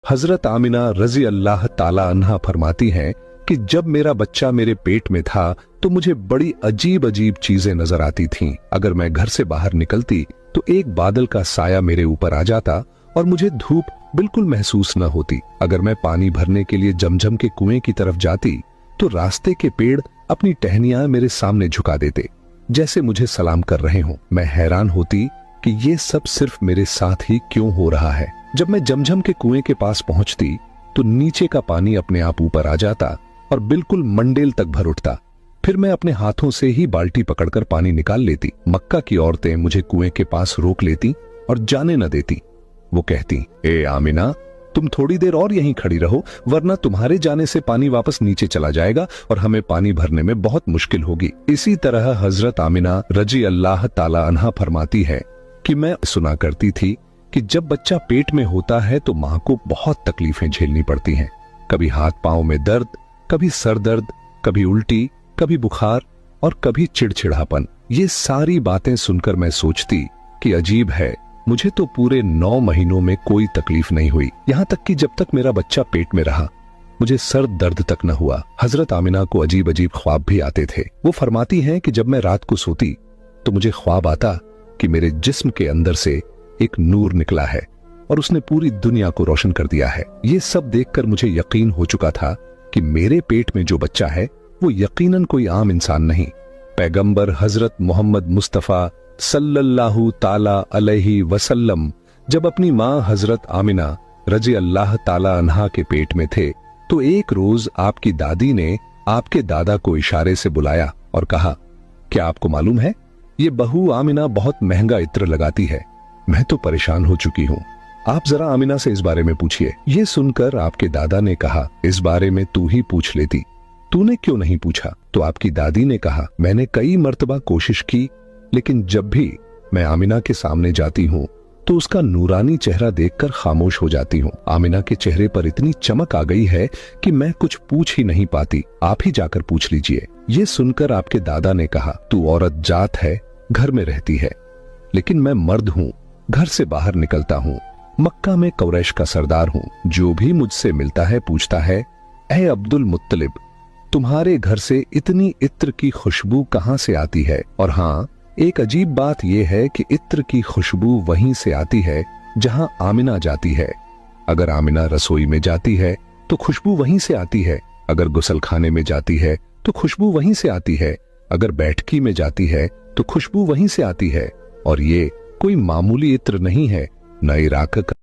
हजरत आमिना रजी अल्लाह ताला अन्हा फरमाती हैं कि जब मेरा बच्चा मेरे पेट में था तो मुझे बड़ी अजीब अजीब चीजें नजर आती थीं। अगर मैं घर से बाहर निकलती तो एक बादल का साया मेरे ऊपर आ जाता और मुझे धूप बिल्कुल महसूस न होती। अगर मैं पानी भरने के लिए जमजम के कुएं की तरफ जाती तो रास्ते के पेड़ अपनी टहनियां मेरे सामने झुका देते, जैसे मुझे सलाम कर रहे हों। मैं हैरान होती कि ये सब सिर्फ मेरे साथ ही क्यों हो रहा है। जब मैं जमजम के कुएं के पास पहुंचती तो नीचे का पानी अपने आप ऊपर आ जाता और बिल्कुल मंडेल तक भर उठता। फिर मैं अपने हाथों से ही बाल्टी पकड़कर पानी निकाल लेती। मक्का की औरतें मुझे कुएं के पास रोक लेती और जाने न देती। वो कहती, ए आमिना, तुम थोड़ी देर और यहीं खड़ी रहो, वरना तुम्हारे जाने से पानी वापस नीचे चला जाएगा और हमें पानी भरने में बहुत मुश्किल होगी। इसी तरह हजरत आमिना रजी अल्लाह ताला अन्हा फरमाती है कि मैं सुना करती थी कि जब बच्चा पेट में होता है तो मां को बहुत तकलीफें झेलनी पड़ती हैं। कभी हाथ पांव में दर्द, कभी सर दर्द, कभी उल्टी, कभी बुखार और कभी चिड़चिड़ापन। ये सारी बातें सुनकर मैं सोचती कि अजीब है, मुझे तो पूरे 9 महीनों में कोई तकलीफ नहीं हुई। यहां तक कि जब तक मेरा बच्चा पेट में रहा मुझे सर दर्द तक न हुआ। हजरत आमिना को अजीब अजीब ख्वाब भी आते थे। वो फरमाती हैं कि जब मैं रात को सोती तो मुझे ख्वाब आता कि मेरे जिस्म के अंदर से एक नूर निकला है और उसने पूरी दुनिया को रोशन कर दिया है। ये सब देखकर मुझे यकीन हो चुका था कि मेरे पेट में जो बच्चा है वो यकीनन कोई आम इंसान नहीं, पैगंबर हजरत मोहम्मद मुस्तफा सल्लल्लाहु ताला अलैहि वसल्लम जब अपनी मां हजरत आमिना रजी अल्लाह ताला अन्हा के पेट में थे तो एक रोज आपकी दादी ने आपके दादा को इशारे से बुलाया और कहा, क्या आपको मालूम है ये बहू आमिना बहुत महंगा इत्र लगाती है। मैं तो परेशान हो चुकी हूँ, आप जरा आमिना से इस बारे में पूछिए। ये सुनकर आपके दादा ने कहा, इस बारे में तू ही पूछ लेती, तूने क्यों नहीं पूछा? तो आपकी दादी ने कहा, मैंने कई मर्तबा कोशिश की, लेकिन जब भी मैं आमिना के सामने जाती हूँ तो उसका नूरानी चेहरा देखकर खामोश हो जाती हूँ। आमिना के चेहरे पर इतनी चमक आ गई है कि मैं कुछ पूछ ही नहीं पाती, आप ही जाकर पूछ लीजिए। ये सुनकर आपके दादा ने कहा, तू औरत जात है, घर में रहती है, लेकिन मैं मर्द हूँ, घर से बाहर निकलता हूँ, मक्का में कुरैश का सरदार हूँ। जो भी मुझसे मिलता है पूछता है, ऐ अब्दुल मुत्तलिब, तुम्हारे घर से इतनी इत्र की खुशबू कहाँ से आती है? और हाँ, एक अजीब बात यह है कि इत्र की खुशबू वहीं से आती है जहां आमिना जाती है। अगर आमिना रसोई में जाती है तो खुशबू वहीं से आती है, अगर गुसलखाने में जाती है तो खुशबू वहीं से आती है, अगर बैठकी में जाती है तो खुशबू वहीं से आती है। और ये कोई मामूली इत्र नहीं है, न इराक का